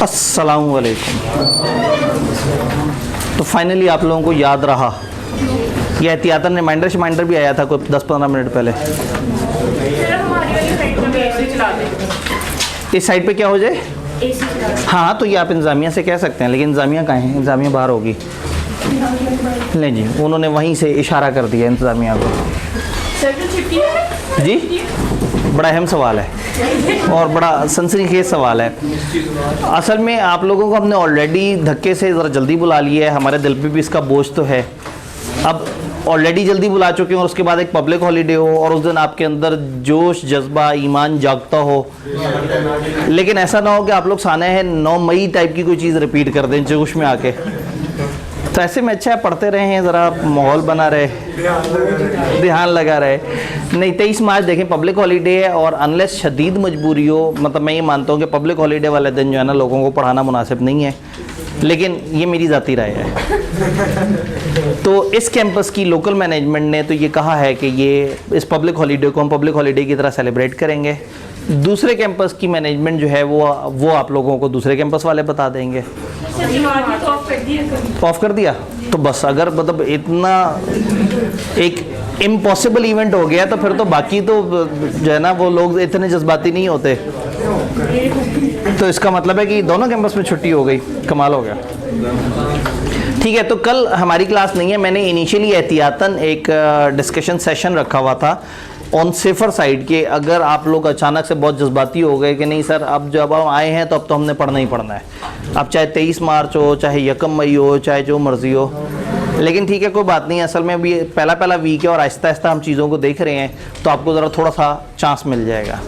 अस्सलामु अलैकुम। तो फाइनली आप लोगों को याद रहा, यह एहतियातन रिमाइंडर भी आया था कोई 10-15 मिनट पहले। इस साइड पे क्या हो जाए? हाँ, तो ये आप इंतज़ामिया से कह सकते हैं, लेकिन इंतज़ामिया कहाँ है? इंतज़ामिया बाहर होगी। नहीं जी, उन्होंने वहीं से इशारा कर दिया इंतज़ामिया को। जी, बड़ा अहम सवाल है और बड़ा सनसनीखेज सवाल है। असल में आप लोगों को हमने ऑलरेडी धक्के से ज़रा जल्दी बुला लिया है, हमारे दिल पे भी इसका बोझ तो है। अब ऑलरेडी जल्दी बुला चुके हैं और उसके बाद एक पब्लिक हॉलीडे हो और उस दिन आपके अंदर जोश जज्बा ईमान जागता हो, लेकिन ऐसा ना हो कि आप लोग साने हैं 9 मई टाइप की कोई चीज़ रिपीट कर दें जोश में आके। तो ऐसे में अच्छा है पढ़ते रहे हैं, ज़रा माहौल बना रहे, ध्यान लगा रहे। नहीं, 23 मार्च देखें पब्लिक हॉलीडे है और अनलेस शदीद मजबूरी हो, मतलब मैं ये मानता हूँ कि पब्लिक हॉलीडे वाले दिन जो है ना लोगों को पढ़ाना मुनासिब नहीं है, लेकिन ये मेरी ज़ाती राय है। तो इस कैंपस की लोकल मैनेजमेंट ने तो ये कहा है कि ये इस पब्लिक हॉलीडे को हम पब्लिक हॉलीडे की तरह सेलिब्रेट करेंगे। दूसरे कैंपस की मैनेजमेंट जो है वो आप लोगों को दूसरे कैंपस वाले बता देंगे। ऑफ कर दिया तो बस, अगर मतलब इतना एक इम्पॉसिबल इवेंट हो गया तो फिर तो बाकी तो जो है ना वो लोग इतने जज्बाती नहीं होते। तो इसका मतलब है कि दोनों कैंपस में छुट्टी हो गई, कमाल हो गया। ठीक है, तो कल हमारी क्लास नहीं है। मैंने इनिशियली एहतियातन एक डिस्कशन सेशन रखा हुआ था ऑन सेफर साइड के, अगर आप लोग अचानक से बहुत जज्बाती हो गए कि नहीं सर अब जब हम आए हैं तो अब तो हमने पढ़ना ही पढ़ना है, अब चाहे 23 मार्च हो, चाहे 1 मई हो, चाहे जो मर्जी हो। लेकिन ठीक है, कोई बात नहीं, असल में अभी पहला वीक है और आहिस्ता आहिस्ता हम चीज़ों को देख रहे हैं, तो आपको ज़रा थोड़ा सा चांस मिल जाएगा।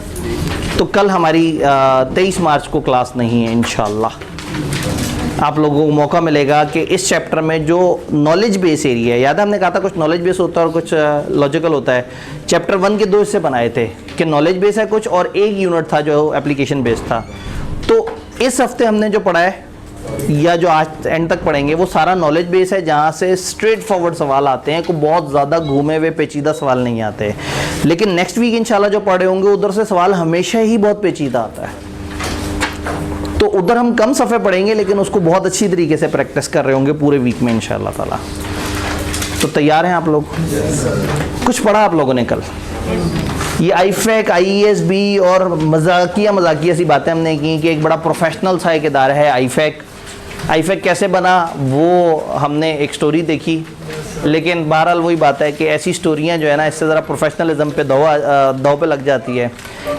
तो कल हमारी 23 मार्च को क्लास नहीं है इंशाल्लाह। आप लोगों को मौका मिलेगा कि इस चैप्टर में जो नॉलेज बेस एरिया है, याद है हमने कहा था कुछ नॉलेज बेस होता है और कुछ लॉजिकल होता है। चैप्टर 1 के 2 हिस्से बनाए थे कि नॉलेज बेस है कुछ और एक यूनिट था जो एप्लीकेशन बेस था। तो इस हफ्ते हमने जो पढ़ा है या जो आज एंड तक पढ़ेंगे वो सारा नॉलेज बेस है, जहाँ से स्ट्रेट फॉरवर्ड सवाल आते हैं, को बहुत ज़्यादा घूमे हुए पेचीदा सवाल नहीं आते। लेकिन नेक्स्ट वीक इंशाल्लाह जो पढ़े होंगे उधर से सवाल हमेशा ही बहुत पेचीदा आता है, तो उधर हम कम सफ़े पढ़ेंगे लेकिन उसको बहुत अच्छी तरीके से प्रैक्टिस कर रहे होंगे पूरे वीक में इंशाल्लाह ताला। तो तैयार हैं आप लोग? कुछ पढ़ा आप लोगों ने कल? ये आईफेक, आईएसबी और मजाकिया सी बातें हमने की कि एक बड़ा प्रोफेशनल सा एक इदारा है आईफेक। आईफेक कैसे बना वो हमने एक स्टोरी देखी, लेकिन बहरहाल वही बात है कि ऐसी स्टोरियाँ जो है ना इससे ज़रा प्रोफेशनलिज्म पे दाव पे लग जाती है।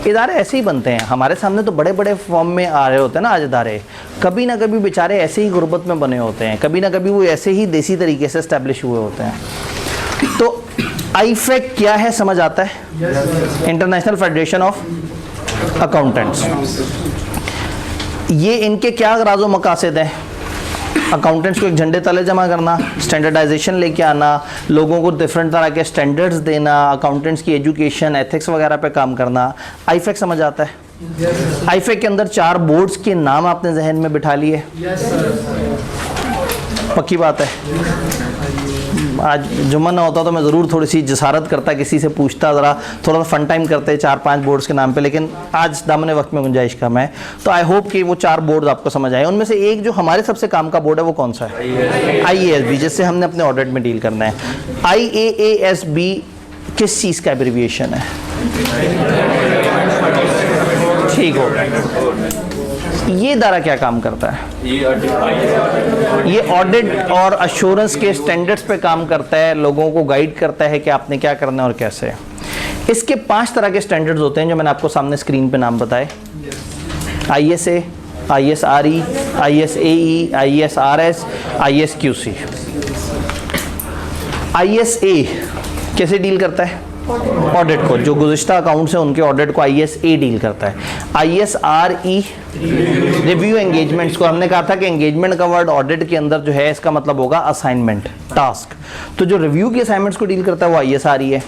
इदारे ऐसे ही बनते हैं, हमारे सामने तो बड़े बड़े फॉर्म में आ रहे होते हैं ना आज इदारे, कभी ना कभी बेचारे ऐसे ही गुर्बत में बने होते हैं, कभी ना कभी वो ऐसे ही देसी तरीके से इस्टेब्लिश हुए होते हैं। तो आईफेक क्या है समझ आता है? International federation of accountants. ये इनके क्या गराज़ व मकासद हैं? अकाउंटेंट्स को एक झंडे तले जमा करना, स्टैंडर्डाइजेशन लेके आना, लोगों को डिफरेंट तरह के स्टैंडर्ड्स देना, अकाउंटेंट्स की एजुकेशन एथिक्स वगैरह पे काम करना। आईफेक समझ आता है? आईफेक के अंदर 4 बोर्ड्स के नाम आपने जहन में बिठा लिए? पक्की बात है। आज जुम्मा ना होता तो मैं ज़रूर थोड़ी सी जसारत करता, किसी से पूछता, ज़रा थोड़ा सा फन टाइम करते 4-5 बोर्ड्स के नाम पे, लेकिन आज दामने वक्त में गुंजाइश कम है। तो आई होप कि वो 4 बोर्ड्स आपको समझ आए। उनमें से एक जो हमारे सबसे काम का बोर्ड है वो कौन सा है? IASB, जिससे हमने अपने ऑडिट में डील करना है। IASB किस चीज़ का एब्रिविएशन है? ठीक हो, ये इदारा क्या काम करता है? ये ऑडिट और अश्योरेंस के स्टैंडर्ड्स पे काम करता है, लोगों को गाइड करता है कि आपने क्या करना है और कैसे। इसके 5 तरह के स्टैंडर्ड्स होते हैं जो मैंने आपको सामने स्क्रीन पे नाम बताए। ISA, ISRE, ISAE, ISRS, ISQC। ISA कैसे डील करता है? ऑडिट को, जो गुज़िश्ता अकाउंट्स हैं उनके ऑडिट को ISA डील करता है। ISRE रिव्यू एंगेजमेंट्स को, हमने कहा था कि एंगेजमेंट का वर्ड ऑडिट के अंदर जो है इसका मतलब होगा असाइनमेंट, टास्क। तो जो रिव्यू की असाइनमेंट्स को डील करता है वो ISRE है।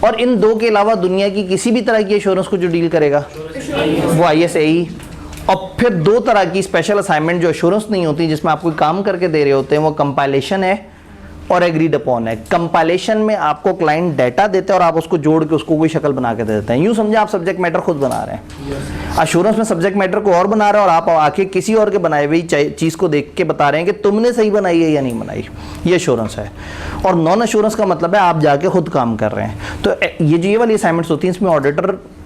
और इन 2 के अलावा दुनिया की किसी भी तरह की एश्योरेंस को जो डील करेगा वो ISAE। और फिर 2 तरह की स्पेशल असाइनमेंट जो एश्योरेंस नहीं होती, जिसमें आप कोई काम करके दे रहे होते हैं, वो कंपाइलेशन है और एग्रीड अपॉन है। कंपाइलेशन में आपको क्लाइंट डाटा देते हैं और आप उसको जोड़ के उसको कोई शक्ल बना के दे देते हैं। यूँ समझे आप सब्जेक्ट मैटर खुद बना रहे हैं। अश्योरेंस में सब्जेक्ट मैटर को और बना रहे हैं और आप आके किसी और के बनाए हुई चीज़ को देख के बता रहे हैं कि तुमने सही बनाई है या नहीं बनाई। ये अश्योरेंस है। और नॉन अश्योरेंस का मतलब है आप जाके खुद काम कर रहे हैं। तो ये जो ये वाली असाइनमेंट्स होती हैं इसमें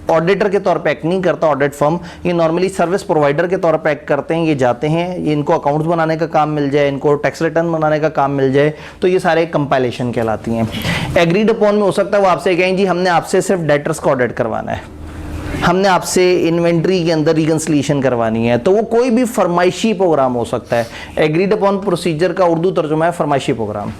ऑडिटर के तौर पे एक्ट नहीं करता ऑडिट फर्म, ये नॉर्मली सर्विस प्रोवाइडर के तौर पे एक्ट करते हैं। ये जाते हैं, ये इनको अकाउंट्स बनाने का काम मिल जाए, इनको टैक्स रिटर्न बनाने का काम मिल जाए, तो ये सारे कंपाइलेशन कहलाती हैं। एग्रीड अपॉन में हो सकता है वो आपसे कहें जी हमने आपसे सिर्फ डेटर्स का ऑडिट करवाना है, हमने आपसे इन्वेंट्री के अंदर रिकंसिलिएशन करवानी है, तो वो कोई भी फरमाइशी प्रोग्राम हो सकता है। एग्रीड अपॉन प्रोसीजर का उर्दू तर्जुमा है फरमाइशी प्रोग्राम।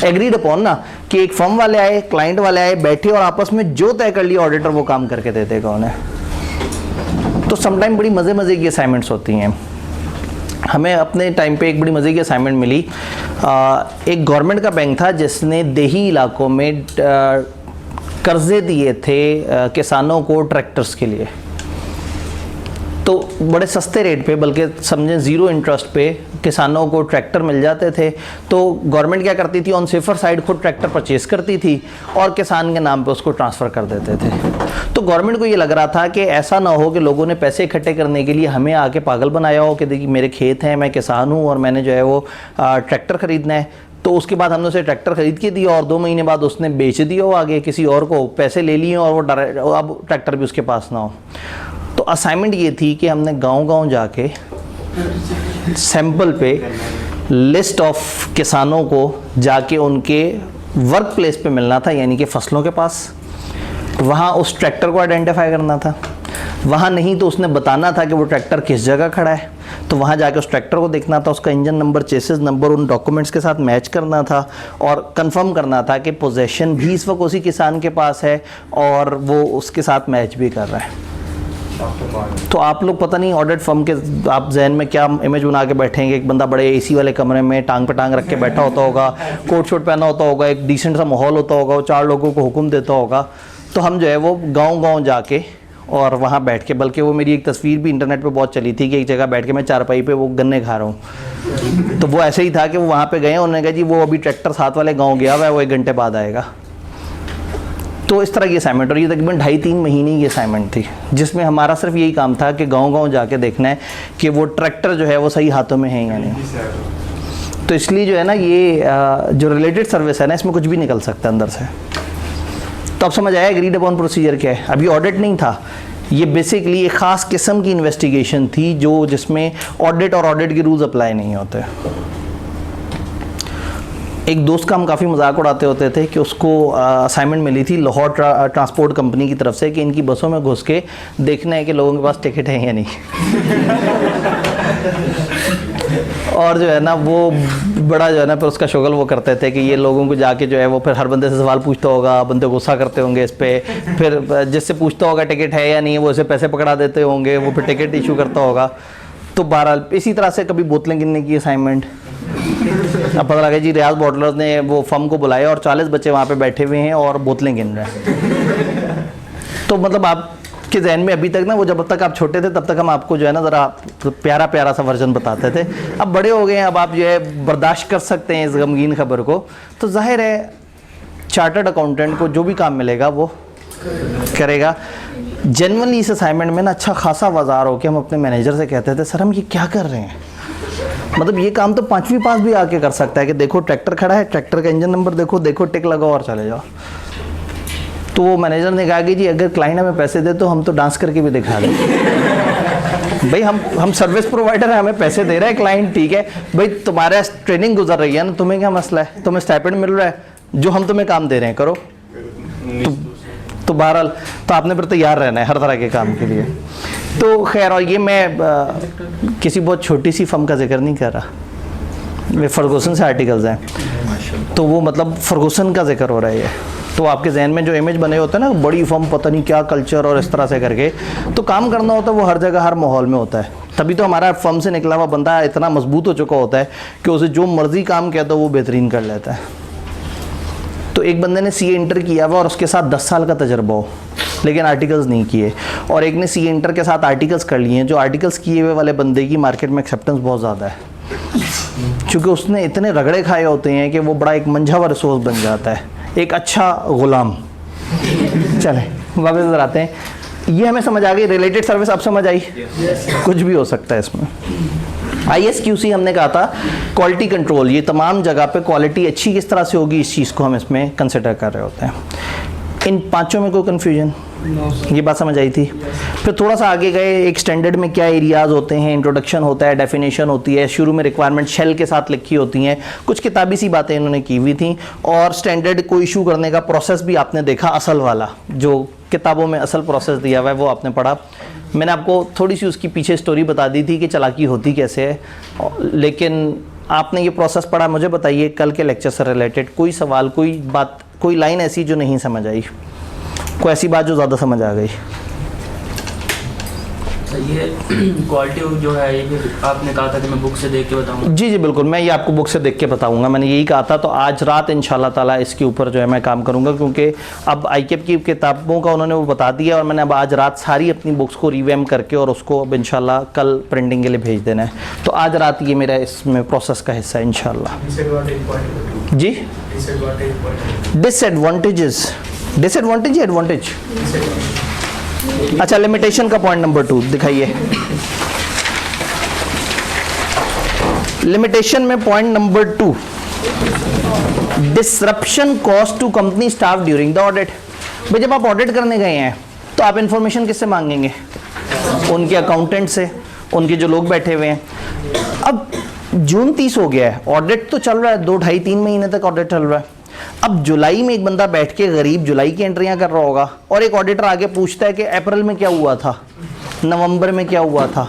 एग्रीड अपॉन ना कि एक फर्म वाले आए, क्लाइंट वाले आए, बैठे और आपस में जो तय कर लिया ऑडिटर वो काम करके दे देगा उन्हें। तो समटाइम बड़ी मज़े की असाइनमेंट्स होती हैं। हमें अपने टाइम पे एक बड़ी मज़े की असाइनमेंट मिली। एक गवर्नमेंट का बैंक था जिसने देही इलाकों में कर्जे दिए थे किसानों को ट्रैक्टर्स के लिए, तो बड़े सस्ते रेट पे, बल्कि समझें ज़ीरो इंटरेस्ट पे किसानों को ट्रैक्टर मिल जाते थे। तो गवर्नमेंट क्या करती थी, ऑन सेफर साइड खुद ट्रैक्टर परचेज़ करती थी और किसान के नाम पे उसको ट्रांसफ़र कर देते थे। तो गवर्नमेंट को ये लग रहा था कि ऐसा ना हो कि लोगों ने पैसे इकट्ठे करने के लिए हमें आके पागल बनाया हो कि देखिए मेरे खेत हैं, मैं किसान हूँ और मैंने जो है वो ट्रैक्टर ख़रीदना है। तो उसके बाद हमने उसे ट्रैक्टर खरीद के दिया और 2 महीने बाद उसने बेच दिया हो आगे किसी और को, पैसे ले लिए और वो डायरेक्ट अब ट्रैक्टर भी उसके पास ना हो। तो असाइनमेंट ये थी कि हमने गांव-गांव जाके सैंपल पे लिस्ट ऑफ किसानों को जाके उनके वर्क प्लेस पे मिलना था, यानी कि फसलों के पास, वहाँ उस ट्रैक्टर को आइडेंटिफाई करना था। वहाँ नहीं तो उसने बताना था कि वो ट्रैक्टर किस जगह खड़ा है, तो वहाँ जाके उस ट्रैक्टर को देखना था, उसका इंजन नंबर, चेसिस नंबर उन डॉक्यूमेंट्स के साथ मैच करना था और कंफर्म करना था कि पोजेशन भी इस वक्त उसी किसान के पास है और वो उसके साथ मैच भी कर रहा है। तो आप लोग पता नहीं ऑडिट फर्म के आप जहन में क्या इमेज बना के बैठेंगे, एक बंदा बड़े एसी वाले कमरे में टांग पे टांग रख के बैठा होता होगा, कोट शोट पहना होता होगा, एक डिसेंट सा माहौल होता होगा, वो 4 लोगों को हुक्म देता होगा। तो हम जो है वो गांव-गांव जाके और वहाँ बैठ के, बल्कि वो मेरी एक तस्वीर भी इंटरनेट पे बहुत चली थी कि एक जगह बैठ के मैं चारपाई पे वो गन्ने खा रहा हूँ। तो वो ऐसे ही था कि वो वहाँ पे गए, उन्होंने कहा जी वो अभी ट्रैक्टर साथ वाले गाँव गया हुआ है, वो 1 घंटे बाद आएगा। तो इस तरह की असाइनमेंट, और ये तकरीबन 2.5-3 महीने की असाइनमेंट थी जिसमें हमारा सिर्फ यही काम था कि गांव-गांव जाके देखना है कि वो ट्रैक्टर जो है वो सही हाथों में है या नहीं। तो इसलिए जो है ना ये जो रिलेटेड सर्विस है ना इसमें कुछ भी निकल सकता है अंदर से। तो अब समझ आया एग्रीड अपॉन प्रोसीजर क्या है। अभी ऑडिट नहीं था, ये बेसिकली एक ख़ास किस्म की इन्वेस्टिगेशन थी जो जिसमें ऑडिट और ऑडिट के रूल्स अप्लाई नहीं होते। एक दोस्त का हम काफ़ी मजाक उड़ाते होते थे कि उसको असाइनमेंट मिली थी लाहौर ट्रांसपोर्ट कंपनी की तरफ से कि इनकी बसों में घुस के देखना है कि लोगों के पास टिकट है या नहीं। और जो है ना वो बड़ा जो है ना फिर उसका शुगल वो करते थे कि ये लोगों को जाके जो है वो फिर हर बंदे से सवाल पूछता होगा, बंदे गुस्सा करते होंगे इस पर, फिर जिससे पूछता होगा टिकट है या नहीं वो उसे पैसे पकड़ा देते होंगे, वो फिर टिकट इशू करता होगा। तो बहरहाल इसी तरह से कभी बोतलें गिनने की असाइनमेंट। अब पता लगा जी रियाज बॉटलर्स ने वो फर्म को बुलाया और 40 बच्चे वहाँ पे बैठे हुए हैं और बोतलें गिन रहे हैं। तो मतलब आपके जहन में अभी तक ना वो जब तक आप छोटे थे तब तक हम आपको जो है ना ज़रा प्यारा प्यारा सा वर्जन बताते थे। अब बड़े हो गए हैं, अब आप जो है बर्दाश्त कर सकते हैं इस गमगीन खबर को। तो जाहिर है चार्टर्ड अकाउंटेंट को जो भी काम मिलेगा वो करेगा। जनरली इस असाइनमेंट में ना अच्छा खासा बाजार हो के हम अपने मैनेजर से कहते थे सर हम ये क्या कर रहे हैं, मतलब ये काम तो 5वीं पास भी आके कर सकता है कि देखो ट्रैक्टर खड़ा है, ट्रैक्टर का इंजन नंबर देखो, देखो टिक लगाओ और चले जाओ। तो वो मैनेजर ने कहा कि जी अगर क्लाइंट हमें पैसे दे तो हम तो डांस करके भी दिखा दें। भाई हम सर्विस प्रोवाइडर है, हमें पैसे दे रहा है क्लाइंट, ठीक है भाई तुम्हारा ट्रेनिंग गुजर रही है ना, तुम्हें क्या मसला है, तुम्हें स्टाइपेंड मिल रहा है, जो हम तुम्हें काम दे रहे हैं करो। तो बहरहाल तो आपने फिर तैयार रहना है हर तरह के काम के लिए। तो खैर, और ये मैं किसी बहुत छोटी सी फर्म का जिक्र नहीं कर रहा, ये फर्गूसन से आर्टिकल्स हैं, तो वो मतलब फर्गूसन का जिक्र हो रहा है। तो आपके जहन में जो इमेज बने होते हैं ना बड़ी फर्म, पता नहीं क्या कल्चर और इस तरह से करके, तो काम करना होता है वो हर जगह हर माहौल में होता है। तभी तो हमारा फर्म से निकला हुआ बंदा इतना मजबूत हो चुका होता है कि उसे जो मर्जी काम कहता है वो बेहतरीन कर लेता है। तो एक बंदे ने सीए इंटर किया हुआ और उसके साथ 10 साल का तजर्बा हो, लेकिन आर्टिकल्स नहीं किए, और एक ने सीए इंटर के साथ आर्टिकल्स कर लिए हैं। जो आर्टिकल्स किए हुए वाले बंदे की मार्केट में एक्सेप्टेंस बहुत ज़्यादा है, क्योंकि उसने इतने रगड़े खाए होते हैं कि वो बड़ा एक मंझावा रिसोर्स बन जाता है, एक अच्छा गुलाम। चलें वापस इधर आते हैं। ये हमें समझ आ गई, रिलेटेड सर्विस अब समझ आई? कुछ भी हो सकता है इसमें। ISQC हमने कहा था क्वालिटी कंट्रोल, ये तमाम जगह पे क्वालिटी अच्छी किस तरह से होगी इस चीज़ को हम इसमें कंसिडर कर रहे होते हैं। इन पांचों में कोई कन्फ्यूजन? ये बात समझ आई थी। फिर थोड़ा सा आगे गए, एक स्टैंडर्ड में क्या एरियाज होते हैं, इंट्रोडक्शन होता है, डेफिनेशन होती है, शुरू में रिक्वायरमेंट शेल के साथ लिखी होती हैं, कुछ किताबी सी बातें इन्होंने की हुई थी, और स्टैंडर्ड को इशू करने का प्रोसेस भी आपने देखा, असल वाला जो किताबों में असल प्रोसेस दिया हुआ है वो आपने पढ़ा। मैंने आपको थोड़ी सी उसकी पीछे स्टोरी बता दी थी कि चालाकी होती कैसे है, लेकिन आपने ये प्रोसेस पढ़ा। मुझे बताइए कल के लेक्चर से रिलेटेड कोई सवाल, कोई बात, कोई लाइन ऐसी जो नहीं समझ आई, कोई ऐसी बात जो ज़्यादा समझ आ गई? ये क्वालिटी जो है ये आपने कहा था कि मैं बुक से देख के बताऊंगा। जी जी बिल्कुल, मैं ये आपको बुक से देख के बताऊंगा, मैंने यही कहा था। तो आज रात इंशाल्लाह ताला इसके ऊपर जो है मैं काम करूंगा, क्योंकि अब ICAP की किताबों का उन्होंने वो बता दिया, और मैंने अब आज रात सारी अपनी बुक्स को रिवैम करके और उसको अब इंशाल्लाह कल प्रिंटिंग के लिए भेज देना है। तो आज रात ये मेरा इसमें प्रोसेस का हिस्सा है इंशाल्लाह। जी डिसएडवांटेजेस, डिसएडवांटेज या एडवांटेज? अच्छा, लिमिटेशन का पॉइंट नंबर 2 दिखाइए। लिमिटेशन में point number 2, disruption cost to company staff during the audit. भाई जब आप ऑडिट करने गए हैं तो आप इंफॉर्मेशन किससे मांगेंगे? उनके अकाउंटेंट से, उनके जो लोग बैठे हुए हैं। अब जून 30 हो गया है, ऑडिट तो चल रहा है, 2, 2.5, 3 महीने तक ऑडिट चल रहा है। अब जुलाई में एक बंदा बैठ के गरीब जुलाई की एंट्रियां कर रहा होगा, और एक ऑडिटर आगे पूछता है कि अप्रैल में क्या हुआ था, नवंबर में क्या हुआ था।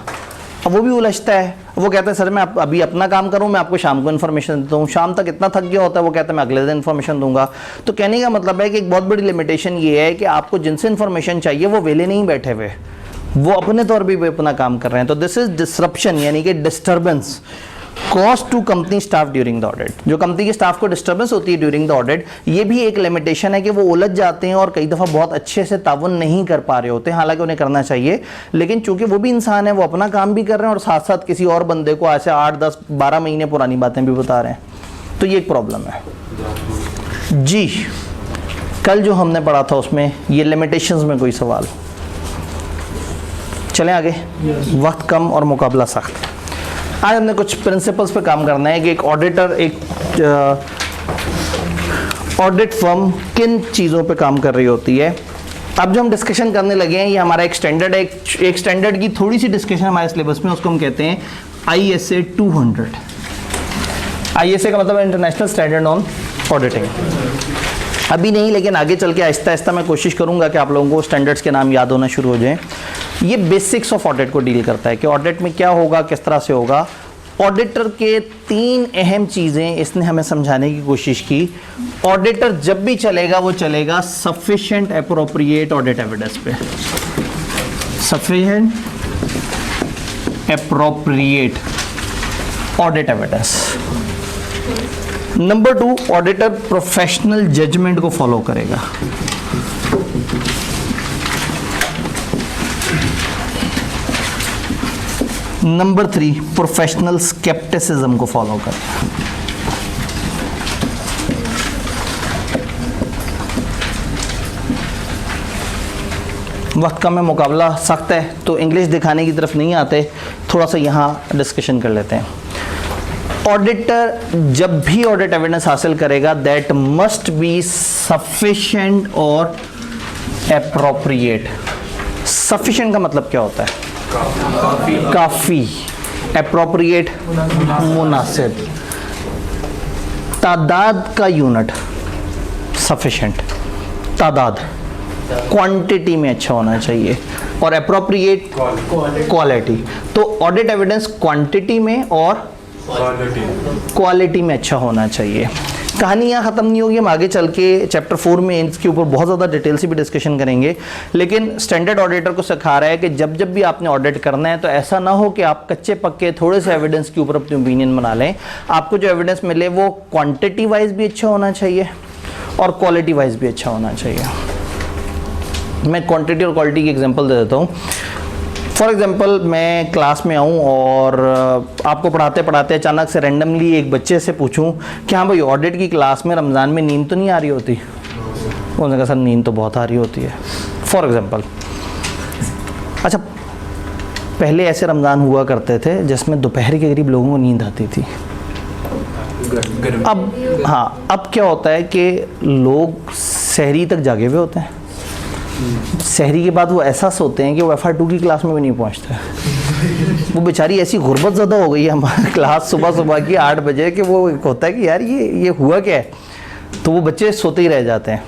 अब वो भी उलझता है, वो कहता है सर मैं अभी अपना काम करूं, मैं आपको शाम को इन्फॉर्मेशन देता हूँ। शाम तक इतना थक गया होता है, वो कहता है मैं अगले दिन इन्फॉर्मेशन दूंगा। तो कहने का मतलब है कि एक बहुत बड़ी लिमिटेशन ये है कि आपको जिनसे इन्फॉर्मेशन चाहिए वो वेले नहीं बैठे हुए, वो अपने तौर पर भी अपना काम कर रहे हैं। तो दिस इज डिसरप्शन, यानी कि disturbance caused to company staff during the audit. जो कंपनी के स्टाफ को डिस्टर्बेंस होती है ड्यूरिंग द ऑडिट, ये भी एक लिमिटेशन है कि वो उलझ जाते हैं और कई दफ़ा बहुत अच्छे से ताउन नहीं कर पा रहे होते हैं, हालांकि उन्हें करना चाहिए, लेकिन चूंकि वो भी इंसान है, वो अपना काम भी कर रहे हैं और साथ साथ किसी और बंदे को ऐसे 8, 10, 12 महीने पुरानी बातें भी बता रहे हैं। तो ये एक प्रॉब्लम है जी। कल जो हमने पढ़ा था उसमें ये लिमिटेशंस में कोई सवाल? चलें आगे, वक्त कम और मुकाबला सख्त। आज हमने कुछ प्रिंसिपल्स पे काम करना है कि एक ऑडिटर, एक ऑडिट फर्म किन चीज़ों पे काम कर रही होती है। अब जो हम डिस्कशन करने लगे हैं ये हमारा एक स्टैंडर्ड है, एक स्टैंडर्ड की थोड़ी सी डिस्कशन हमारे सिलेबस में, उसको हम कहते हैं ISA 200। ISA का मतलब इंटरनेशनल स्टैंडर्ड ऑन ऑडिटिंग। अभी नहीं, लेकिन आगे चल के आहिस्ता आहिस्ता मैं कोशिश करूंगा कि आप लोगों को स्टैंडर्ड्स के नाम याद होना शुरू हो जाएं। ये बेसिक्स ऑफ ऑडिट को डील करता है कि ऑडिट में क्या होगा, किस तरह से होगा। ऑडिटर के 3 अहम चीज़ें इसने हमें समझाने की कोशिश की। ऑडिटर जब भी चलेगा वो चलेगा सफिशिएंट एप्रोप्रिएट ऑडिट एविडेंस पे, sufficient appropriate audit evidence. Number 2, auditor professional judgement को फॉलो करेगा। नंबर 3, प्रोफेशनल स्केप्टिसिज्म को फॉलो करेगा। वक्त कम है, मुकाबला सख्त है, तो इंग्लिश दिखाने की तरफ नहीं आते, थोड़ा सा यहाँ डिस्कशन कर लेते हैं। ऑडिटर जब भी ऑडिट एविडेंस हासिल करेगा दैट मस्ट बी सफिशिएंट और एप्रोप्रिएट। सफिशिएंट का मतलब क्या होता है? काफी। एप्रोप्रिएट मुनासिब। तादाद का यूनिट सफिशिएंट, तादाद क्वांटिटी में अच्छा होना चाहिए, और एप्रोप्रिएट क्वालिटी। तो ऑडिट एविडेंस क्वांटिटी में और क्वालिटी में अच्छा होना चाहिए। कहानी यहाँ ख़त्म नहीं होगी, हम आगे चल के चैप्टर 4 में इसके ऊपर बहुत ज़्यादा डिटेल से भी डिस्कशन करेंगे। लेकिन स्टैंडर्ड ऑडिटर को सिखा रहा है कि जब जब भी आपने ऑडिट करना है तो ऐसा ना हो कि आप कच्चे पक्के थोड़े से एविडेंस के ऊपर अपनी ओपिनियन बना लें। आपको जो एविडेंस मिले वो क्वांटिटी वाइज भी अच्छा होना चाहिए और क्वालिटी वाइज भी अच्छा होना चाहिए। मैं क्वांटिटी और क्वालिटी की एग्जांपल दे देता हूँ। फॉर एग्जांपल मैं क्लास में आऊँ और आपको पढ़ाते पढ़ाते अचानक से रैंडमली एक बच्चे से पूछूं कि हाँ भाई ऑडिट की क्लास में रमज़ान में नींद तो नहीं आ रही होती? उन्होंने कहा सर नींद तो बहुत आ रही होती है, फॉर एग्जांपल। अच्छा, पहले ऐसे रमज़ान हुआ करते थे जिसमें दोपहर के करीब लोगों को नींद आती थी। अब हाँ, अब क्या होता है कि लोग सहरी तक जागे हुए होते हैं। सहरी के बाद वो ऐसा सोते हैं कि वो FR2 की क्लास में भी नहीं पहुंचते। वो बेचारी ऐसी गुर्बत ज़्यादा हो गई है हमारी क्लास सुबह सुबह की 8 बजे कि वो होता है कि यार ये हुआ क्या है, तो वो बच्चे सोते ही रह जाते हैं।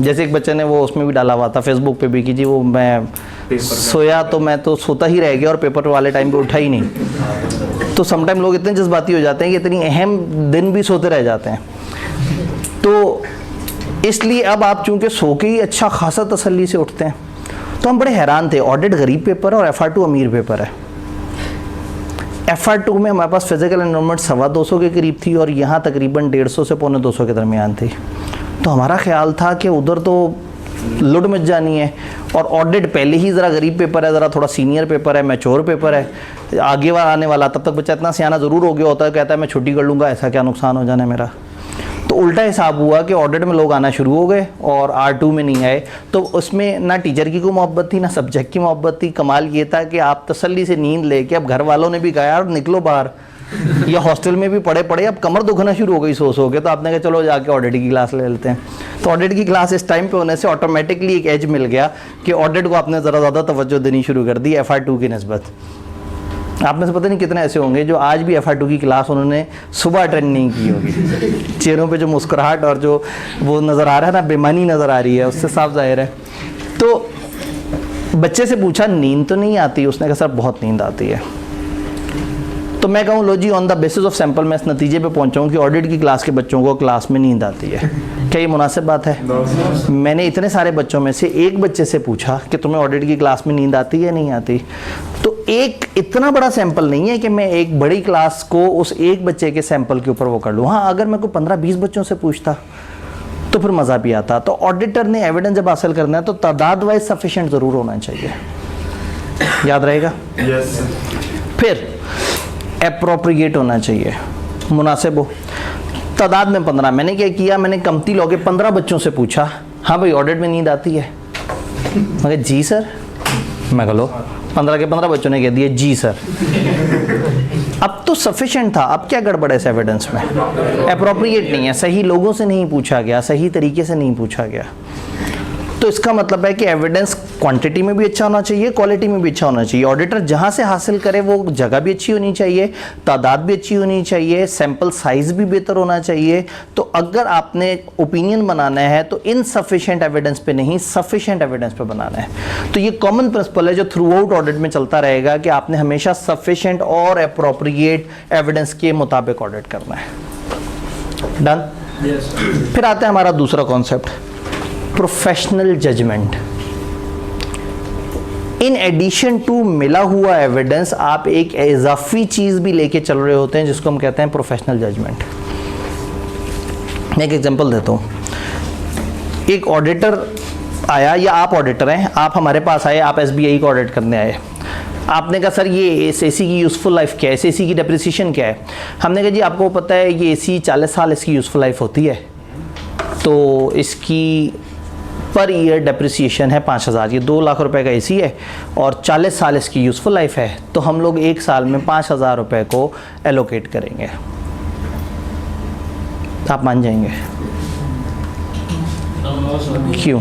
जैसे एक बच्चे ने वो उसमें भी डाला हुआ था फेसबुक पे भी कि जी वो मैं सोया तो मैं तो सोता ही रह गया और पेपर वाले टाइम पे उठा ही नहीं। तो समटाइम लोग इतने जज्बाती हो जाते हैं कि इतनी अहम दिन भी सोते रह जाते हैं। तो इसलिए अब आप चूंकि सो के ही अच्छा खासा तसल्ली से उठते हैं, तो हम बड़े हैरान थे। ऑडिट गरीब पेपर है और FR2 अमीर पेपर है। FR2 में हमारे पास फिजिकल एनवायरनमेंट 250 के करीब थी और यहाँ तकरीबन 150 से पौने 200 के दरमियान थी। तो हमारा ख्याल था कि उधर तो लुट मच जानी है, और ऑडिट पहले ही ज़रा गरीब पेपर है, ज़रा थोड़ा सीनियर पेपर है, मैच्योर पेपर है, आगे वाला आने वाला, तब तक बच्चा इतना सियाना ज़रूर हो गया होता है, कहता है मैं छुट्टी कर लूँगा, ऐसा क्या नुकसान हो जाना है मेरा। तो उल्टा हिसाब हुआ कि ऑडिट में लोग आना शुरू हो गए और R2 में नहीं आए। तो उसमें ना टीचर की कोई मोहब्बत थी ना सब्जेक्ट की मोहब्बत थी। कमाल ये था कि आप तसल्ली से नींद लेके, अब घर वालों ने भी कहा यार निकलो बाहर, या हॉस्टल में भी पड़े पड़े अब कमर दुखना शुरू हो गई सो के, तो आपने कहा चलो जाके ऑडिट की क्लास ले लेते हैं। तो ऑडिट की क्लास इस टाइम पे होने से ऑटोमेटिकली एक एज मिल गया कि ऑडिट को आपने ज़रा ज़्यादा तवज्जो देनी शुरू कर दी FR2 की निस्बत। आप में से पता नहीं कितने ऐसे होंगे जो आज भी FR2 की क्लास उन्होंने सुबह अटेंड नहीं की होगी। चेहरों पे जो मुस्कुराहट और जो वो नज़र आ रहा है ना, बेईमानी नज़र आ रही है, उससे साफ जाहिर है। तो बच्चे से पूछा नींद तो नहीं आती? उसने कहा सर बहुत नींद आती है। तो मैं कहूँ लो जी, on the basis of sample मैं इस नतीजे पे पहुँचा हूँ कि ऑडिट की क्लास के बच्चों को क्लास में नींद आती है। क्या ये मुनासिब बात है? मैंने इतने सारे बच्चों में से एक बच्चे से पूछा कि तुम्हें ऑडिट की क्लास में नींद आती है नहीं आती? तो एक इतना बड़ा सैंपल नहीं है कि मैं एक बड़ी क्लास को उस एक बच्चे के सैंपल के ऊपर वो कर लूँ। हाँ, अगर मैं कोई 15-20 बच्चों से पूछता तो फिर मज़ा भी आता। तो ऑडिटर ने एविडेंस जब हासिल करना है तो तादाद वाइज सफिशेंट ज़रूर होना चाहिए, याद रहेगा। यस। फिर एप्रोप्रिएट होना चाहिए, मुनासिब हो। तादाद में 15। मैंने क्या किया, मैंने कमती लोगे 15 बच्चों से पूछा हाँ भाई ऑडिट में नींद आती है? मैं कहा जी सर। मैं कह लो 15 के 15 बच्चों ने कह दिया जी सर। अब तो सफिशिएंट था, अब क्या गड़बड़ है इस एविडेंस में? एप्रोप्रिएट नहीं है, सही लोगों से नहीं पूछा गया, सही तरीके से नहीं पूछा गया। तो इसका मतलब है कि एविडेंस क्वांटिटी में भी अच्छा होना चाहिए, क्वालिटी में भी अच्छा होना चाहिए। ऑडिटर जहां से हासिल करे वो जगह भी अच्छी होनी चाहिए, तादाद भी अच्छी होनी चाहिए, सैंपल साइज भी बेहतर होना चाहिए। तो अगर आपने ओपिनियन बनाना है तो इनसफिशिएंट एविडेंस पे नहीं, सफिशिएंट एविडेंस पे बनाना है। तो ये कॉमन प्रिंसिपल है जो थ्रू आउट ऑडिट में चलता रहेगा कि आपने हमेशा सफिशिएंट और एप्रोप्रिएट एविडेंस के मुताबिक ऑडिट करना है। डन? फिर आता है हमारा दूसरा concept, professional judgement. In addition to मिला हुआ एविडेंस आप एक इजाफी चीज भी लेके चल रहे होते हैं जिसको हम कहते हैं प्रोफेशनल जजमेंट। मैं एक एग्जांपल देता हूं। एक ऑडिटर आया, या आप ऑडिटर हैं, आप हमारे पास आए, आप SBI का ऑडिट करने आए। आपने कहा सर ये इस AC की यूज़फुल लाइफ क्या है, इस AC की डेप्रिसिएशन क्या है? हमने कहा जी आपको पता है ये AC 40 साल इसकी यूज़फुल लाइफ होती है, तो इसकी पर ईयर डेप्रिसिएशन है 5000। ये 2 लाख रुपए का AC है और 40 साल इसकी यूज़फुल लाइफ है, तो हम लोग एक साल में 5000 रुपए को एलोकेट करेंगे। आप मान जाएंगे? क्यों?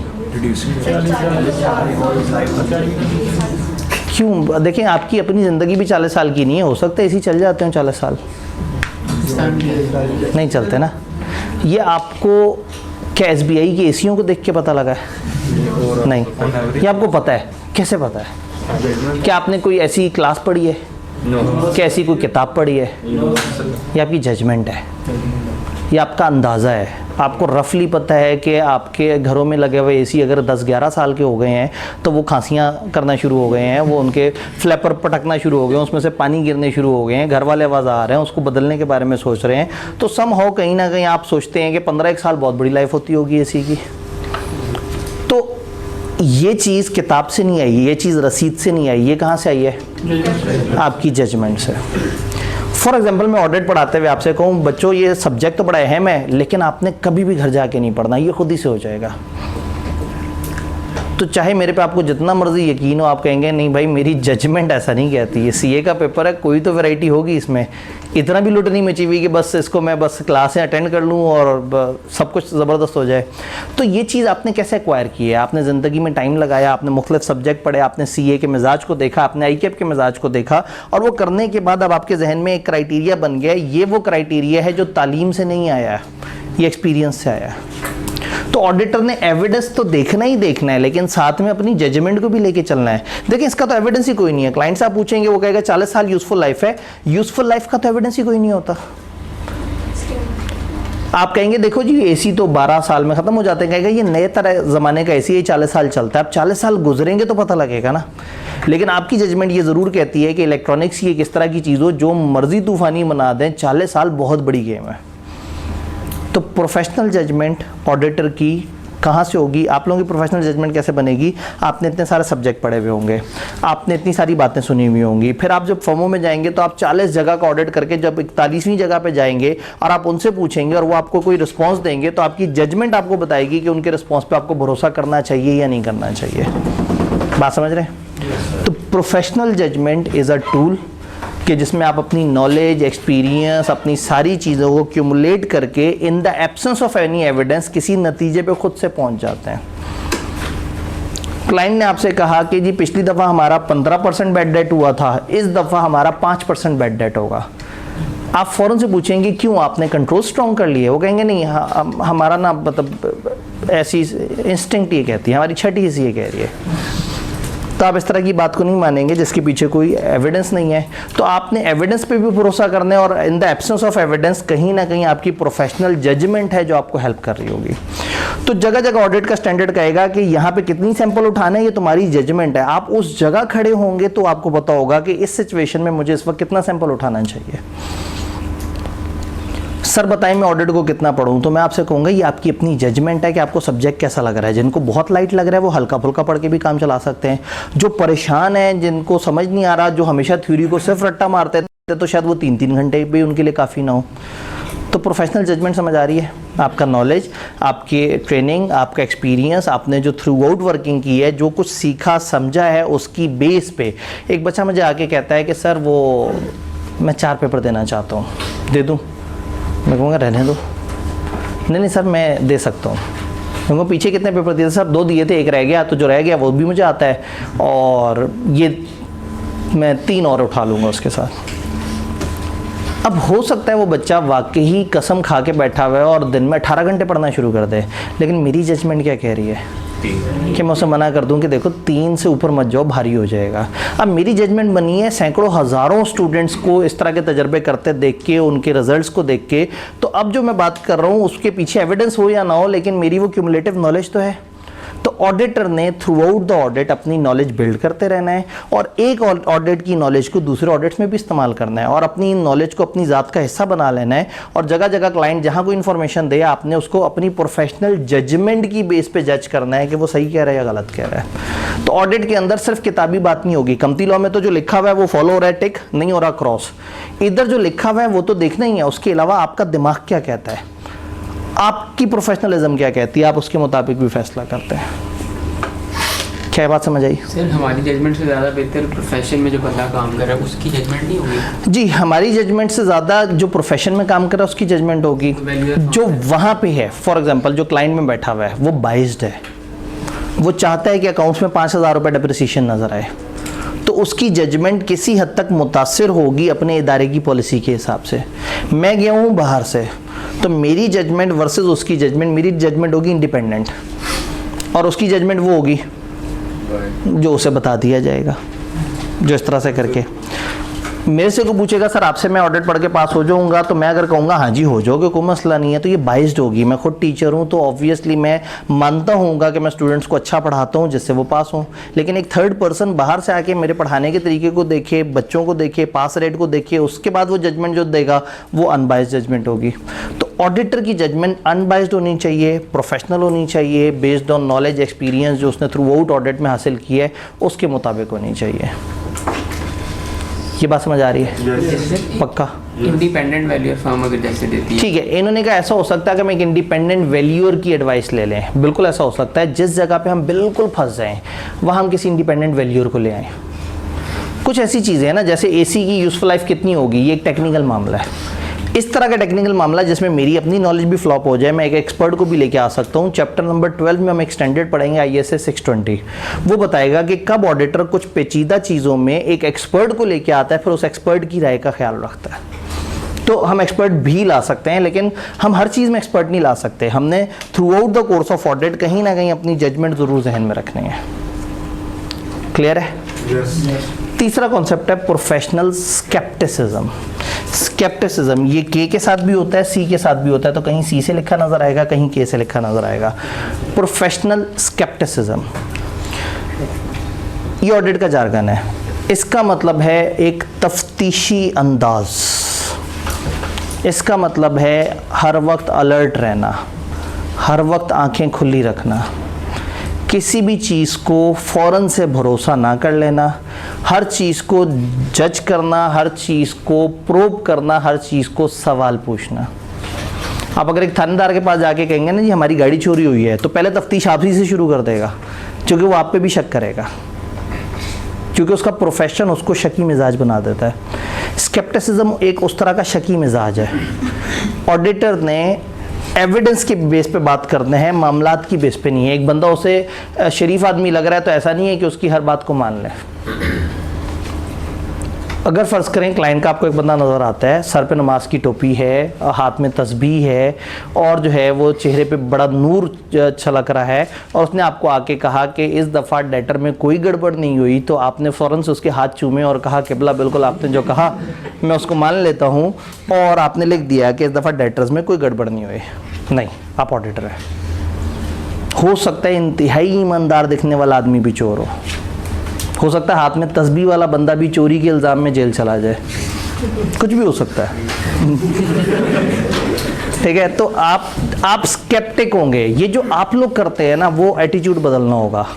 क्यों? देखें आपकी अपनी ज़िंदगी भी 40 साल की नहीं है, हो सकता है AC चल जाते हैं 40 साल, नहीं चलते ना। ये आपको क्या SBI की एसीओं को देख के पता लगा है? नहीं, ये आपको पता है। कैसे पता है? क्या आपने कोई ऐसी क्लास पढ़ी है? क्या ऐसी कोई किताब पढ़ी है? ये आपकी जजमेंट है, ये आपका अंदाज़ा है। आपको रफली पता है कि आपके घरों में लगे हुए AC अगर 10-11 साल के हो गए हैं तो वो खांसियाँ करना शुरू हो गए हैं, वो उनके फ्लैपर पटकना शुरू हो गए हैं, उसमें से पानी गिरने शुरू हो गए हैं, घर वाले आवाज़ आ रहे हैं, उसको बदलने के बारे में सोच रहे हैं। तो समहाउ कहीं ना कहीं आप सोचते हैं कि 15 साल बहुत बड़ी लाइफ होती होगी AC की। तो ये चीज़ किताब से नहीं आई, ये चीज़ रसीद से नहीं आई, ये कहाँ से आई है? आपकी जजमेंट से। फॉर एग्जाम्पल मैं ऑडिट पढ़ाते हुए आपसे कहूँ बच्चों ये सब्जेक्ट तो बड़ा अहम है लेकिन आपने कभी भी घर जाके नहीं पढ़ना, ये खुद ही से हो जाएगा। तो चाहे मेरे पे आपको जितना मर्जी यकीन हो, आप कहेंगे नहीं भाई मेरी जजमेंट ऐसा नहीं कहती है, सीए का पेपर है, कोई तो वैरायटी होगी इसमें, इतना भी लुट नहीं मची हुई कि बस इसको मैं बस क्लासें अटेंड कर लूँ और सब कुछ ज़बरदस्त हो जाए। तो ये चीज़ आपने कैसे एक्वायर की है? आपने ज़िंदगी में टाइम लगाया, आपने मुख्तलिफ सब्जेक्ट पढ़े, आपने सीए के मिजाज को देखा, आपने आईकेएप के मिजाज को देखा, और वो करने के बाद अब आपके जहन में एक क्राइटेरिया बन गया। ये वो क्राइटेरिया है जो तालीम से नहीं आया है, ये एक्सपीरियंस से आया है। तो ऑडिटर ने एविडेंस तो देखना ही देखना है लेकिन साथ में अपनी जजमेंट को भी लेके चलना है। देखिए इसका तो एविडेंस ही कोई नहीं है। क्लाइंट से आप पूछेंगे वो कहेगा 40 साल यूजफुल लाइफ है, यूजफुल लाइफ का तो एविडेंस ही कोई नहीं होता। आप कहेंगे देखो जी एसी तो 12 साल में खत्म हो जाते हैं, कहेगा ये नए तरह ज़माने का एसी है 40 साल चलता है। अब 40 साल गुजरेंगे तो पता लगेगा ना। लेकिन आपकी जजमेंट ये ज़रूर कहती है कि इलेक्ट्रॉनिक्स ये किस तरह की चीज़ हो जो मर्जी तूफानी बना दें, 40 साल बहुत बड़ी गेम है। तो प्रोफेशनल जजमेंट ऑडिटर की कहाँ से होगी? आप लोगों की प्रोफेशनल जजमेंट कैसे बनेगी? आपने इतने सारे सब्जेक्ट पढ़े हुए होंगे, आपने इतनी सारी बातें सुनी हुई होंगी, फिर आप जब फर्मों में जाएंगे तो आप 40 जगह का ऑडिट करके जब 41वीं जगह पे जाएंगे और आप उनसे पूछेंगे और वो आपको कोई रिस्पॉन्स देंगे तो आपकी जजमेंट आपको बताएगी कि उनके रिस्पॉन्स पे आपको भरोसा करना चाहिए या नहीं करना चाहिए। बात समझ रहे हैं? तो professional judgement is a tool कि जिसमें आप अपनी नॉलेज, एक्सपीरियंस, अपनी सारी चीज़ों को क्यूमुलेट करके in the absence of any evidence किसी नतीजे पे खुद से पहुंच जाते हैं। क्लाइंट ने आपसे कहा कि जी पिछली दफ़ा हमारा 15% बैड डेट हुआ था, इस दफ़ा हमारा 5% बैड डेट होगा। आप फ़ौरन से पूछेंगे क्यों, आपने कंट्रोल स्ट्रॉन्ग कर लिए? वो कहेंगे नहीं हमारा ना मतलब ऐसी इंस्टिंक्ट ये कहती है, हमारी छठी हिस्सी ये कह रही है। तो आप इस तरह की बात को नहीं मानेंगे जिसके पीछे कोई एविडेंस नहीं है। तो आपने एविडेंस पे भी भरोसा करना है और in the absence of evidence कहीं ना कहीं आपकी प्रोफेशनल जजमेंट है जो आपको हेल्प कर रही होगी। तो जगह जगह ऑडिट का स्टैंडर्ड कहेगा कि यहाँ पे कितनी सैंपल उठाना है ये तुम्हारी जजमेंट है। आप उस जगह खड़े होंगे तो आपको पता होगा कि इस सिचुएशन में मुझे इस वक्त कितना सैंपल उठाना चाहिए। सर बताएं मैं ऑडिट को कितना पढ़ूं? तो मैं आपसे कहूँगा ये आपकी अपनी जजमेंट है कि आपको सब्जेक्ट कैसा लग रहा है। जिनको बहुत लाइट लग रहा है वो हल्का फुल्का पढ़ के भी काम चला सकते हैं। जो परेशान हैं, जिनको समझ नहीं आ रहा, जो हमेशा थ्योरी को सिर्फ रट्टा मारते थे तो शायद वो 3-3 घंटे भी उनके लिए काफ़ी ना हो। तो प्रोफेशनल जजमेंट समझ आ रही है? आपका नॉलेज, आपकी ट्रेनिंग, आपका एक्सपीरियंस, आपने जो थ्रू आउट वर्किंग की है, जो कुछ सीखा समझा है, उसकी बेस पे एक बच्चा मुझे आके कहता है कि सर वो मैं 4 पेपर देना चाहता हूँ, दे दूँ? मैं कहूँगा रहने दो। नहीं सर मैं दे सकता हूँ। मैं पीछे कितने पेपर दिए थे सर? 2 दिए थे, 1 रह गया, तो जो रह गया वो भी मुझे आता है और ये मैं 3 और उठा लूँगा उसके साथ। अब हो सकता है वो बच्चा वाकई कसम खा के बैठा हुआ है और दिन में 18 घंटे पढ़ना शुरू कर दे, लेकिन मेरी जजमेंट क्या कह रही है कि मैं उसे मना कर दूं कि देखो 3 से ऊपर मत जाओ, भारी हो जाएगा। अब मेरी जजमेंट बनी है सैकड़ों हज़ारों स्टूडेंट्स को इस तरह के तजर्बे करते देख के, उनके रिजल्ट्स को देख के। तो अब जो मैं बात कर रहा हूँ उसके पीछे एविडेंस हो या ना हो, लेकिन मेरी वो क्यूमुलेटिव नॉलेज तो है। तो ऑडिटर ने थ्रू आउट द ऑडिट अपनी नॉलेज बिल्ड करते रहना है और एक ऑडिट की नॉलेज को दूसरे ऑडिट्स में भी इस्तेमाल करना है और अपनी नॉलेज को अपनी ज़ात का हिस्सा बना लेना है। और जगह जगह क्लाइंट जहाँ कोई इन्फॉर्मेशन दे, आपने उसको अपनी प्रोफेशनल जजमेंट की बेस पे जज करना है कि वो सही कह रहा है या गलत कह रहा है। तो ऑडिट के अंदर सिर्फ किताबी बात नहीं होगी। कमती लॉ में तो जो लिखा हुआ है वो फॉलो हो रहा है, टिक, नहीं हो रहा क्रॉस। इधर जो लिखा हुआ है वो तो देखना ही है, उसके अलावा आपका दिमाग क्या कहता है, आपकी प्रोफेशनलिज्म क्या कहती है, आप उसके मुताबिक भी फैसला करते हैं। क्या बात समझ आई? सर हमारी जजमेंट से ज़्यादा बेहतर प्रोफेशन में जो बंदा काम कर रहा है उसकी जजमेंट नहीं होगी? जी, हमारी जजमेंट से ज़्यादा जो प्रोफेशन में काम कर रहा है उसकी जजमेंट होगी। जो वहाँ पे है, फॉर एग्जांपल जो क्लाइंट में बैठा हुआ है वो बाइस्ड है, वो चाहता है कि अकाउंट्स में 5,000 रुपये डिप्रिसिएशन नज़र आए, तो उसकी जजमेंट किसी हद तक मुतासिर होगी अपने इदारे की पॉलिसी के हिसाब से। मैं गया हूँ बाहर से, तो मेरी जजमेंट वर्सेस उसकी जजमेंट, मेरी जजमेंट होगी इंडिपेंडेंट और उसकी जजमेंट वो होगी जो उसे बता दिया जाएगा, जो इस तरह से करके। मेरे से कोई पूछेगा सर आपसे मैं ऑडिट पढ़ के पास हो जाऊंगा, तो मैं अगर कहूँगा हाँ जी हो जाओगे कोई मसला नहीं है, तो ये बाइस्ड होगी। मैं खुद टीचर हूँ तो ऑब्वियसली मैं मानता हूँगा कि मैं स्टूडेंट्स को अच्छा पढ़ाता हूँ जिससे वो पास हों, लेकिन एक थर्ड पर्सन बाहर से आके मेरे पढ़ाने के तरीके को देखे, बच्चों को देखे, पास रेट को देखे, उसके बाद वो जजमेंट जो देगा वो अनबाइस्ड जजमेंट होगी। तो ऑडिटर की जजमेंट अनबाइस्ड होनी चाहिए, प्रोफेशनल होनी चाहिए, बेस्ड ऑन नॉलेज एक्सपीरियंस जो उसने थ्रू आउट ऑडिट में हासिल किया है उसके मुताबिक होनी चाहिए। ये बात समझ आ रही है? पक्का। इंडिपेंडेंट वैल्यूअर फर्म अगर जैसे देती है, ठीक है, इन्होंने कहा ऐसा हो सकता है कि हम एक इंडिपेंडेंट वैल्यूअर की एडवाइस ले लें। बिल्कुल ऐसा हो सकता है, जिस जगह पे हम बिल्कुल फंस जाएं वहाँ हम किसी इंडिपेंडेंट वैल्यूअर को ले आएँ। कुछ ऐसी चीज़ें हैं ना, जैसे एसी की यूज़फुल लाइफ कितनी होगी, ये एक टेक्निकल मामला है। इस तरह का टेक्निकल मामला जिसमें मेरी अपनी नॉलेज भी फ्लॉप हो जाए, मैं एक एक्सपर्ट को भी लेके आ सकता हूँ। चैप्टर नंबर 12 में हम एक स्टैंडर्ड पढ़ेंगे ISA 620, वो बताएगा कि कब ऑडिटर कुछ पेचीदा चीज़ों में एक एक्सपर्ट को लेके आता है, फिर उस एक्सपर्ट की राय का ख्याल रखता है। तो हम एक्सपर्ट भी ला सकते हैं, लेकिन हम हर चीज़ में एक्सपर्ट नहीं ला सकते। हमने through out the course of audit कहीं ना कहीं अपनी जजमेंट ज़रूर जहन में रखनी है। क्लियर है? तीसरा कॉन्सेप्ट है प्रोफेशनल स्केप्टिसिज्म। स्केप्टिसिज्म ये के साथ भी होता है, सी के साथ भी होता है, तो कहीं सी से लिखा नजर आएगा, कहीं के से लिखा नजर आएगा। प्रोफेशनल स्केप्टिसिज्म ये ऑडिट का जार्गन है। इसका मतलब है एक तफ्तीशी अंदाज, इसका मतलब है हर वक्त अलर्ट रहना, हर वक्त आंखें खुली रखना, किसी भी चीज़ को फ़ौरन से भरोसा ना कर लेना, हर चीज़ को जज करना, हर चीज़ को प्रोब करना, हर चीज़ को सवाल पूछना। आप अगर एक थानेदार के पास जाके कहेंगे ना जी हमारी गाड़ी चोरी हुई है, तो पहले तफ्तीश आप ही से शुरू कर देगा, क्योंकि वो आप पे भी शक करेगा, क्योंकि उसका प्रोफेशन उसको शकी मिजाज बना देता है। स्केप्टिसिज्म एक उस तरह का शकी मिजाज है। ऑडिटर ने एविडेंस के बेस पे बात करते हैं, मामलात की बेस पे नहीं है। एक बंदा उसे शरीफ आदमी लग रहा है तो ऐसा नहीं है कि उसकी हर बात को मान ले। अगर फ़र्ज़ करें क्लाइंट का आपको एक बंदा नज़र आता है, सर पे नमाज की टोपी है, हाथ में तस्बीह है और जो है वो चेहरे पे बड़ा नूर छलक रहा है, और उसने आपको आके कहा कि इस दफ़ा डेटर में कोई गड़बड़ नहीं हुई, तो आपने फ़ौरन से उसके हाथ चूमे और कहा किबला बिल्कुल आपने जो कहा मैं उसको मान लेता हूँ, और आपने लिख दिया कि इस दफ़ा डेटर्स में कोई गड़बड़ नहीं हुई। नहीं, आप ऑडिटर हैं। हो सकता है इंतहाई ईमानदार दिखने वाला आदमी भी चोर हो सकता है हाथ में तस्बीह वाला बंदा भी चोरी के इल्ज़ाम में जेल चला जाए, कुछ भी हो सकता है। ठीक है, तो आप स्केप्टिक होंगे। ये जो आप लोग करते हैं ना, वो एटीट्यूड बदलना होगा।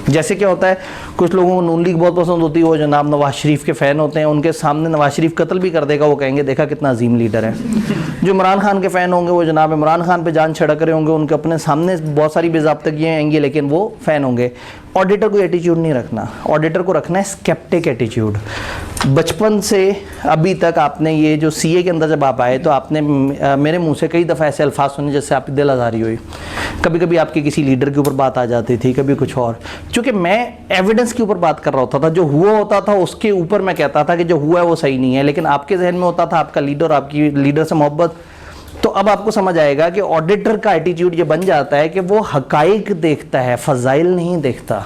जैसे क्या होता है, कुछ लोगों को नून लीग बहुत पसंद होती है, वो जनाब नवाज शरीफ के फ़ैन होते हैं, उनके सामने नवाज शरीफ कत्ल भी कर देगा, वो कहेंगे देखा कितना अजीम लीडर है। जो इमरान खान के फ़ैन होंगे वो जनाब इमरान खान पे जान छिड़क रहे होंगे, उनके अपने सामने बहुत सारी बेज़ाब्तगियाँ आएंगी, लेकिन वो फ़ैन होंगे। ऑडिटर को एटीट्यूड नहीं रखना, ऑडिटर को रखना है स्केप्टिक एटीट्यूड। बचपन से अभी तक आपने ये जो सीए के अंदर जब आप आए तो आपने मेरे मुंह से कई दफ़ा ऐसे अल्फाज सुने जिससे आपकी दिल आज़ारी हुई। कभी कभी आपके किसी लीडर के ऊपर बात आ जाती थी, कभी कुछ और। चूँकि मैं एविडेंस के ऊपर बात कर रहा होता था, जो हुआ होता था उसके ऊपर मैं कहता था कि जो हुआ है वो सही नहीं है, लेकिन आपके जहन में होता था आपका लीडर, आपकी लीडर से मोहब्बत। तो अब आपको समझ आएगा कि ऑडिटर का एटीट्यूड ये बन जाता है कि वो हकाइक देखता है, फ़ज़ाइल नहीं देखता।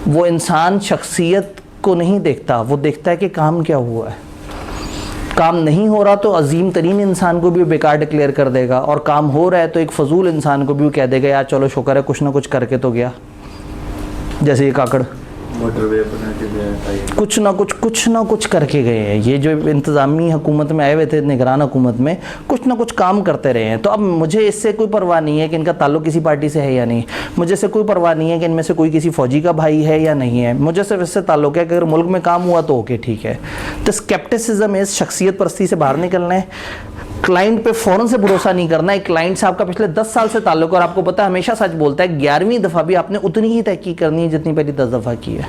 वो इंसान शख्सियत को नहीं देखता, वो देखता है कि काम क्या हुआ है। काम नहीं हो रहा तो अजीम तरीन इंसान को भी बेकार डिक्लेयर कर देगा, और काम हो रहा है तो एक फजूल इंसान को भी कह देगा यार चलो शुक्र है कुछ ना कुछ करके तो गया। जैसे ये काकड़ मोटरवे बना के गया, कुछ ना कुछ करके गए हैं। ये जो इंतज़ामी हुकूमत में आए हुए थे, निगरान हुकूमत में, कुछ ना कुछ काम करते रहे हैं। तो अब मुझे इससे कोई परवाह नहीं है कि इनका ताल्लुक़ किसी पार्टी से है या नहीं, मुझे इससे कोई परवाह नहीं है कि इनमें से कोई किसी फ़ौजी का भाई है या नहीं है। मुझे सिर्फ इससे ताल्लुक़ है कि अगर मुल्क में काम हुआ तो ओके ठीक है। तो स्केप्टिसिज्म इस शख्सियत परस्ती से बाहर निकलना है। क्लाइंट पे फ़ौरन से भरोसा नहीं करना है। क्लाइंट से आपका पिछले 10 साल से ताल्लुक़ और आपको पता है हमेशा सच बोलता है, 11वीं दफ़ा भी आपने उतनी ही तहकीक करनी है जितनी पहली 10 दफ़ा की है।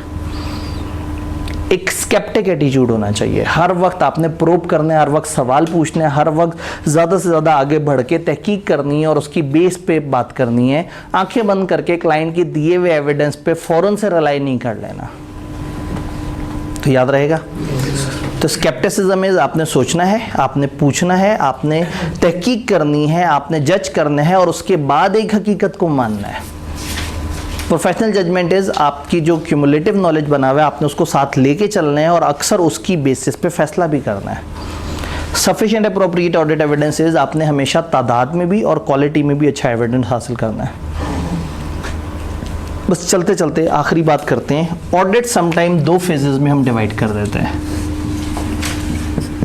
एक स्केप्टिक एटीट्यूड होना चाहिए। हर वक्त आपने प्रोब करना है, हर वक्त सवाल पूछने हैं, हर वक्त ज़्यादा से ज़्यादा आगे बढ़ के तहकीक करनी है और उसकी बेस पे बात करनी है। आंखें बंद करके क्लाइंट के दिए हुए एविडेंस पे फ़ौरन से रिलाई नहीं कर लेना। तो याद रहेगा। तो स्केप्टिसिज्म इज आपने सोचना है, आपने पूछना है, आपने तहकीक करनी है, आपने जज करना है और उसके बाद एक हकीकत को मानना है। प्रोफेशनल जजमेंट इज आपकी जो क्यूमुलेटिव नॉलेज बना हुआ है आपने उसको साथ लेके चलना है और अक्सर उसकी बेसिस पे फैसला भी करना है। Sufficient appropriate audit evidence is आपने हमेशा तादाद में भी और क्वालिटी में भी अच्छा एविडेंस हासिल करना है। बस चलते चलते आखिरी बात करते हैं। ऑडिट समटाइम 2 फेजेस में हम डिवाइड कर देते हैं,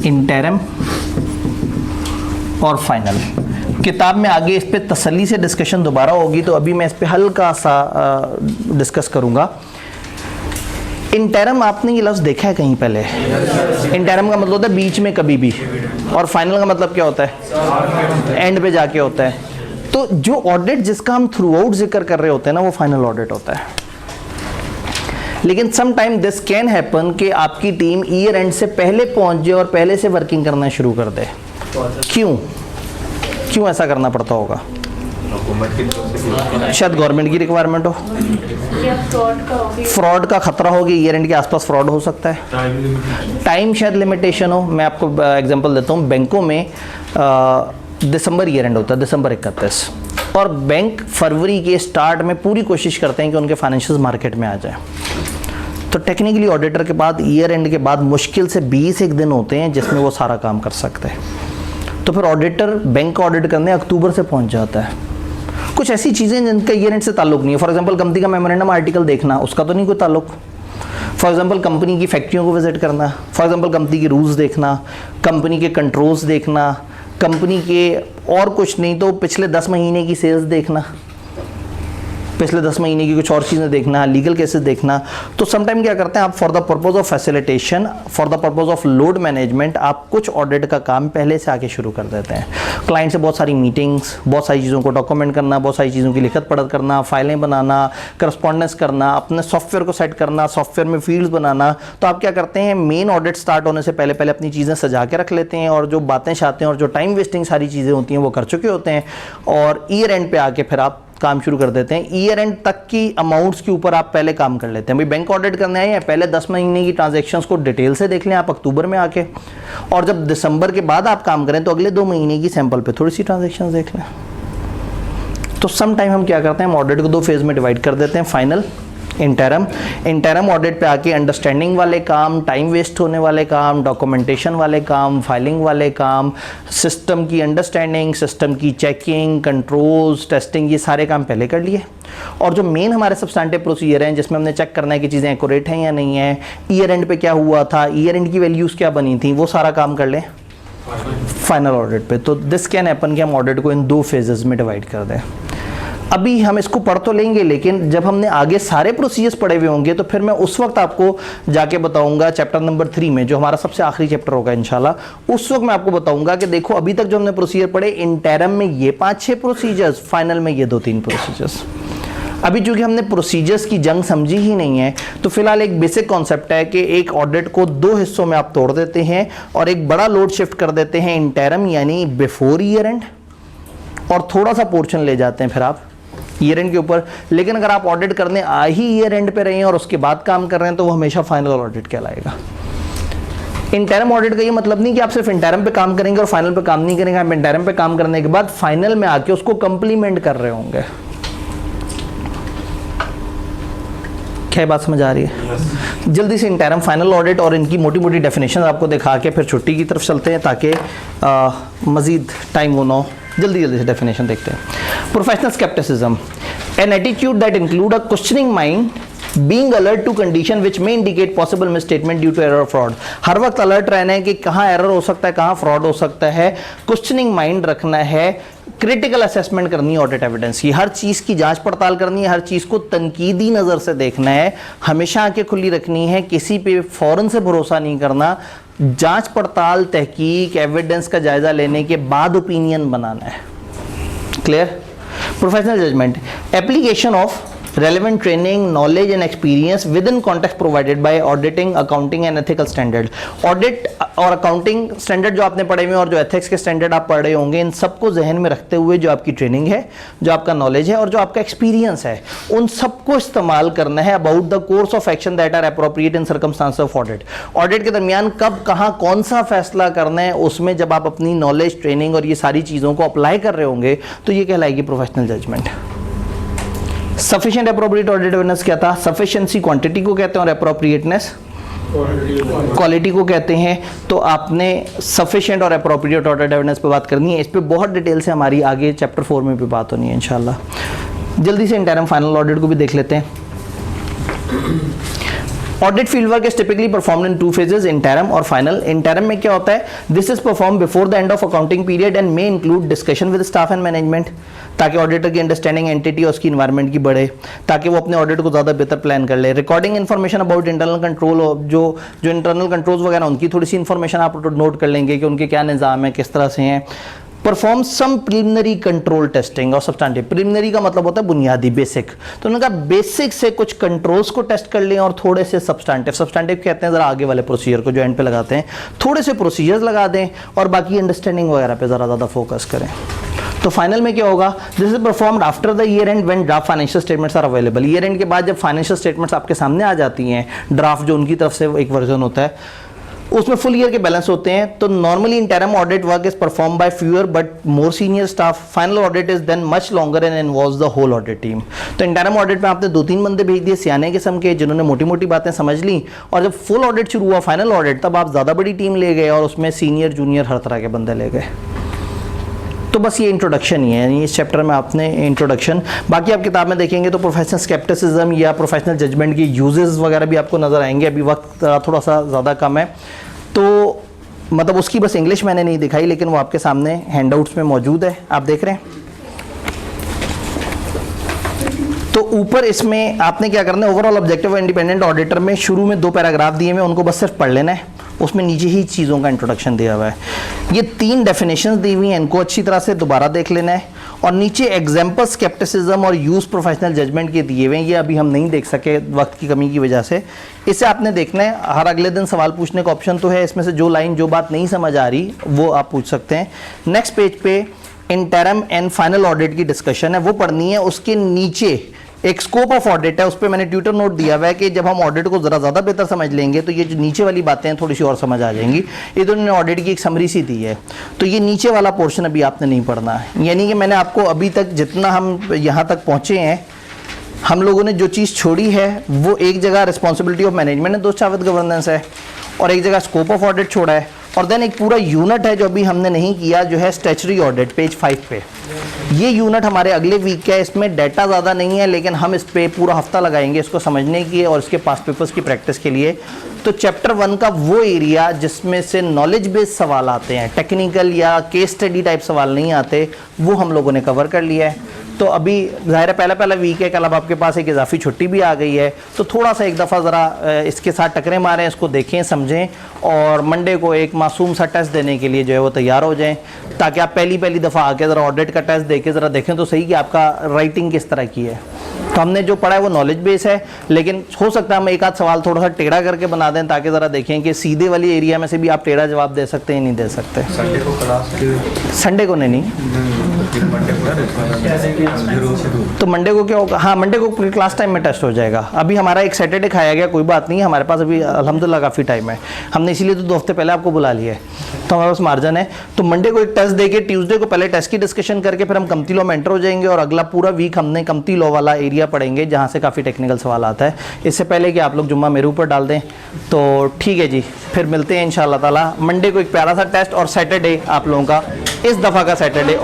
इंटरिम और फाइनल। किताब में आगे इस पे तसल्ली से डिस्कशन दोबारा होगी, तो अभी मैं इस पे हल्का सा डिस्कस करूंगा। इंटरिम आपने ये लफ्ज़ देखा है कहीं पहले? इंटरिम का मतलब होता है बीच में कभी भी, और फाइनल का मतलब क्या होता है? एंड पे जाके होता है। तो जो ऑडिट जिसका हम थ्रू आउट जिक्र कर रहे होते हैं ना, वो फाइनल ऑडिट होता है। लेकिन some time this can happen कि आपकी टीम ईयर एंड से पहले पहुंच जाए और पहले से वर्किंग करना शुरू कर दे। क्यों ऐसा करना पड़ता होगा? शायद गवर्नमेंट की रिक्वायरमेंट हो, फ्रॉड का खतरा हो कि ईयर एंड के आसपास फ्रॉड हो सकता है, टाइम शायद लिमिटेशन हो। मैं आपको एग्जांपल देता हूँ। बैंकों में दिसंबर ईयर एंड होता है, दिसंबर 31, और बैंक फरवरी के स्टार्ट में पूरी कोशिश करते हैं कि उनके फाइनेंशियल मार्केट में आ जाए। तो टेक्निकली ऑडिटर के बाद ईयर एंड के बाद मुश्किल से 20 एक दिन होते हैं जिसमें वो सारा काम कर सकते हैं। तो फिर ऑडिटर बैंक का ऑडिट करने अक्टूबर से पहुंच जाता है। कुछ ऐसी चीज़ें जिनका ईयर एंड से ताल्लुक नहीं है। फॉर एग्जांपल कंपनी का मेमोरेंडम आर्टिकल देखना, उसका तो नहीं कोई ताल्लुक। फॉर एग्जांपल कंपनी की फैक्ट्रियों को विजिट करना, फॉर एग्जांपल कंपनी की रूल्स देखना, कंपनी के कंट्रोल्स देखना, कंपनी के और कुछ नहीं तो पिछले 10 महीने की सेल्स देखना, पिछले 10 महीने की कुछ और चीज़ें देखना, लीगल केसेस देखना। तो समटाइम क्या करते हैं आप, for the purpose of facilitation, for the purpose of load management, आप कुछ ऑडिट का काम पहले से आके शुरू कर देते हैं। क्लाइंट से बहुत सारी मीटिंग्स, बहुत सारी चीज़ों को डॉक्यूमेंट करना, बहुत सारी चीज़ों की लिखत पढ़त करना, फाइलें बनाना, करस्पॉन्डेंस करना, अपने सॉफ्टवेयर को सेट करना, सॉफ्टवेयर में फील्ड्स बनाना। तो आप क्या करते हैं, मेन ऑडिट स्टार्ट होने से पहले अपनी चीज़ें सजा के रख लेते हैं, और जो बातें चाहते हैं और जो टाइम वेस्टिंग सारी चीज़ें होती हैं वो कर चुके होते हैं, और ईयर एंड पे आके फिर आप काम शुरू कर देते हैं। ईयर एंड तक की अमाउंट्स के ऊपर आप पहले काम कर लेते हैं। भाई बैंक ऑडिट करने आए हैं, पहले 10 महीने की ट्रांजैक्शंस को डिटेल से देख लें आप अक्टूबर में आके, और जब दिसंबर के बाद आप काम करें तो अगले 2 महीने की सैंपल पे थोड़ी सी ट्रांजैक्शंस देख लें। तो सम टाइम हम क्या करते हैं, हम ऑडिट को 2 फेज में डिवाइड कर देते हैं, फाइनल, इंटरम ऑडिट पे आके अंडरस्टैंडिंग वाले काम, टाइम वेस्ट होने वाले काम, डॉक्यूमेंटेशन वाले काम, फाइलिंग वाले काम, सिस्टम की अंडरस्टैंडिंग, सिस्टम की चेकिंग, कंट्रोल्स, टेस्टिंग, ये सारे काम पहले कर लिए। और जो मेन हमारे सब्सटैंटिव प्रोसीजर हैं जिसमें हमने चेक करना है कि चीज़ें एक्यूरेट हैं या नहीं है, ईयर एंड पे क्या हुआ था, ईयर एंड की वैल्यूज़ क्या बनी थी, वो सारा काम कर लें फाइनल ऑडिट पे। तो दिस कैन हैपन कि हम ऑडिट को इन 2 फेजेस में डिवाइड कर दें। अभी हम इसको पढ़ तो लेंगे, लेकिन जब हमने आगे सारे प्रोसीजर्स पढ़े हुए होंगे तो फिर मैं उस वक्त आपको जाके बताऊंगा चैप्टर नंबर 3 में, जो हमारा सबसे आखिरी चैप्टर होगा इंशाल्लाह। उस वक्त मैं आपको बताऊंगा कि देखो अभी तक जो हमने प्रोसीजर पढ़े, इंटरिम में ये 5-6 प्रोसीजर्स, फाइनल में ये 2-3 प्रोसीजर्स। अभी चूंकि हमने प्रोसीजर्स की जंग समझी ही नहीं है, तो फिलहाल एक बेसिक कॉन्सेप्ट है कि एक ऑडिट को 2 हिस्सों में आप तोड़ देते हैं और एक बड़ा लोड शिफ्ट कर देते हैं इंटरिम यानी बिफोर ईयर एंड, और थोड़ा सा पोर्शन ले जाते हैं फिर आप ईयर एंड के ऊपर। लेकिन अगर आप ऑडिट करने आ ही ईयर एंड पे रहे हैं और उसके बाद काम कर रहे हैं तो वो हमेशा फाइनल ऑडिट कहलाएगा। इंटरिम ऑडिट का ये मतलब नहीं कि आप सिर्फ इंटरिम पे काम करेंगे और फाइनल पे काम नहीं करेंगे। आप इंटरिम पे काम करने के बाद फाइनल में आके उसको कंप्लीमेंट कर रहे होंगे। क्या बात समझ आ रही है? जल्दी से इंटरिम, फाइनल ऑडिट और इनकी मोटी मोटी डेफिनेशन आपको दिखा के फिर छुट्टी की तरफ चलते हैं ताकि मजीद टाइम हो ना हो। जल्दी से डेफिनेशन देखते हैं। Professional scepticism, an attitude that include a questioning mind, being alert to condition which may indicate possible misstatement due to error fraud. हर वक्त अलर्ट रहना है कि कहाँ एरर हो सकता है, कहाँ फ्रॉड हो सकता है, क्वेश्चनिंग माइंड रखना है, क्रिटिकल असेसमेंट करनी है ऑडिट एविडेंस की, हर चीज़ की जांच पड़ताल करनी है, हर चीज़ को तनकीदी नज़र से देखना है, हमेशा आंखें खुली रखनी है, किसी पे फ़ौरन से भरोसा नहीं करना, जांच पड़ताल, तहकीक, एविडेंस का जायज़ा लेने के बाद ओपिनियन बनाना है। Clear? Professional judgement, application of relevant training, knowledge and experience within context provided by auditing, accounting and ethical standard। Audit और accounting standard जो आपने पढ़े हुए और जो ethics के standard आप पढ़ रहे होंगे, इन सबको जहन में रखते हुए जो आपकी ट्रेनिंग है, जो आपका नॉलेज है और जो आपका एक्सपीरियंस है, उन सबको इस्तेमाल करना है about the course of action that are appropriate in circumstances of audit. Audit के दरमियान कब, कहाँ, कौन सा फैसला करना है, उसमें जब आप अपनी नॉलेज, ट्रेनिंग और ये सारी चीज़ों को अप्लाई कर रहे होंगे तो ये कहलाएगी professional judgement. Sufficient appropriate audit awareness क्या था? सफिशिएंसी क्वांटिटी को कहते हैं और अप्रोप्रिएटनेस क्वालिटी को कहते हैं। तो आपने सफिशिएंट और अप्रोप्रिएट ऑडिट अवेयरनेस पे बात करनी है। इस पे बहुत डिटेल से हमारी आगे चैप्टर 4 में भी बात होनी है इंशाल्लाह। जल्दी से इंटरम फाइनल ऑडिट को भी देख लेते हैं। Audit field work is typically performed in 2 phases, interim और फाइनल। इंटरम में क्या होता है? This is perform before the end of accounting period and may include discussion with staff and management, ताकि ऑडिटर की अंडरस्टैंडिंग एंटिटी और उसकी environment की बढ़े, ताकि वो अपने ऑडिट को ज़्यादा बेहतर प्लान कर ले। Recording information about internal control, जो इंटरनल कंट्रोल्स वगैरह उनकी थोड़ी सी इन्फॉर्मेशन आप नोट कर लेंगे कि उनके क्या निज़ाम है, किस तरह से हैं। Perform some preliminary control testing और सब्सटेंटिव। प्रिलिमिनरी का मतलब होता है बुनियादी, बेसिक। तो उन्होंने कहा बेसिक से कुछ कंट्रोल्स को टेस्ट कर लें और थोड़े से सब्सटेंटिव। सब्सटेंटिव कहते हैं ज़रा आगे वाले प्रोसीजर को जो एंड पे लगाते हैं, थोड़े से प्रोसीजर्स लगा दें और बाकी अंडरस्टैंडिंग वगैरह पे ज़रा ज़्यादा फोकस करें। तो फाइनल में क्या होगा? This is performed after the year end when draft financial statements are available. Year end के बाद जब फाइनेंशियल स्टेटमेंट्स आपके सामने आ जाती हैं, ड्राफ्ट जो उनकी तरफ से एक वर्जन होता है, उसमें फुल ईयर के बैलेंस होते हैं। तो normally interim audit work is perform by fewer but more senior staff. Final audit is then much longer and involves the whole audit team. तो इंटरम ऑडिट में आपने 2-3 बंदे भेज दिए सियाने किस्म के, जिन्होंने मोटी मोटी बातें समझ ली, और जब फुल ऑडिट शुरू हुआ, फाइनल ऑडिट, तब आप ज़्यादा बड़ी टीम ले गए और उसमें सीनियर जूनियर हर तरह के बंदे ले गए। तो बस ये इंट्रोडक्शन ही है, यानी इस चैप्टर में आपने इंट्रोडक्शन। बाकी आप किताब में देखेंगे तो प्रोफेशनल स्केप्टिसिज्म या प्रोफेशनल जजमेंट की यूजेस वगैरह भी आपको नज़र आएंगे। अभी वक्त थोड़ा सा ज़्यादा कम है, तो मतलब उसकी बस इंग्लिश मैंने नहीं दिखाई, लेकिन वो आपके सामने हैंडआउट्स में मौजूद है, आप देख रहे हैं। तो ऊपर इसमें आपने क्या करना है, ओवरऑल ऑब्जेक्टिव इंडिपेंडेंट ऑडिटर में शुरू में 2 पैराग्राफ दिए हुए, उनको बस सिर्फ पढ़ लेना है। उसमें नीचे ही चीज़ों का इंट्रोडक्शन दिया हुआ है। ये 3 डेफिनेशंस दी हुई हैं, इनको अच्छी तरह से दोबारा देख लेना है। और नीचे एग्जाम्पल स्केप्टिसिज्म और यूज प्रोफेशनल जजमेंट के दिए हुए हैं, ये अभी हम नहीं देख सके वक्त की कमी की वजह से। इसे आपने देखना है। हर अगले दिन सवाल पूछने का ऑप्शन तो है, इसमें से जो लाइन जो बात नहीं समझ आ रही वो आप पूछ सकते हैं। नेक्स्ट पेज पे इंटरम एंड फाइनल ऑडिट की डिस्कशन है, वो पढ़नी है। उसके नीचे एक स्कोप ऑफ ऑडिट है, उस पर मैंने ट्यूटर नोट दिया हुआ है कि जब हम ऑडिट को ज़रा ज़्यादा बेहतर समझ लेंगे तो ये जो नीचे वाली बातें हैं थोड़ी सी और समझ आ जाएंगी। ये तो उन्होंने ऑडिट की एक समरी सी दी है, तो ये नीचे वाला पोर्शन अभी आपने नहीं पढ़ना है। यानी कि मैंने आपको अभी तक जितना हम यहाँ तक पहुँचे हैं, हम लोगों ने जो चीज़ छोड़ी है वो एक जगह रिस्पॉन्सिबिलिटी ऑफ मैनेजमेंट एंड दोस्त गवर्नेंस है, और एक जगह स्कोप ऑफ ऑडिट छोड़ा है, और देन एक पूरा यूनिट है जो अभी हमने नहीं किया, जो है स्टैच्यूटरी ऑडिट, पेज 5 पे। ये यूनिट हमारे अगले वीक का है, इसमें डाटा ज़्यादा नहीं है, लेकिन हम इस पे पूरा हफ्ता लगाएंगे इसको समझने की और इसके पास पेपर्स की प्रैक्टिस के लिए। तो चैप्टर 1 का वो एरिया जिसमें से नॉलेज बेस्ड सवाल आते हैं, टेक्निकल या केस स्टडी टाइप सवाल नहीं आते, वो हम लोगों ने कवर कर लिया है। तो अभी ज़ाहिर है पहला वीक है, कल अब आपके पास एक इजाफी छुट्टी भी आ गई है, तो थोड़ा सा एक दफ़ा ज़रा इसके साथ टकरे मारें, इसको देखें समझें, और मंडे को एक मासूम सा टेस्ट देने के लिए जो है वो तैयार हो जाएं, ताकि आप पहली दफ़ा आके ज़रा ऑडिट का टेस्ट देके ज़रा देखें तो सही कि आपका राइटिंग किस तरह की है। तो हमने जो पढ़ा है वो नॉलेज बेस है, लेकिन हो सकता है हम एक आध सवाल थोड़ा सा टेढ़ा करके बना दें, ताकि ज़रा देखें कि सीधे वाली एरिया में से भी आप टेढ़ा जवाब दे सकते हैं, नहीं दे सकते। संडे को क्लास संडे को नहीं, तो मंडे को क्या होगा? हाँ, मंडे को क्लास टाइम में टेस्ट हो जाएगा। अभी हमारा एक सैटरडे खाया गया, कोई बात नहीं, हमारे पास अभी अल्हम्दुलिल्लाह काफ़ी टाइम है, हमने इसीलिए तो 2 हफ्ते पहले आपको बुला लिया है, तो हमारे पास मार्जिन है। तो मंडे को एक टेस्ट देके ट्यूसडे को पहले टेस्ट की डिस्कशन करके फिर हम कमती लॉ में एंटर हो जाएंगे, और अगला पूरा वीक हमने कमती लॉ वाला एरिया पढ़ेंगे जहाँ से काफ़ी टेक्निकल सवाल आता है। इससे पहले कि आप लोग जुम्मा मेरे ऊपर डाल दें, तो ठीक है जी, फिर मिलते हैं इंशाअल्लाह ताला। मंडे को एक प्यारा सा टेस्ट, और सैटरडे आप लोगों का इस दफ़ा का सैटरडे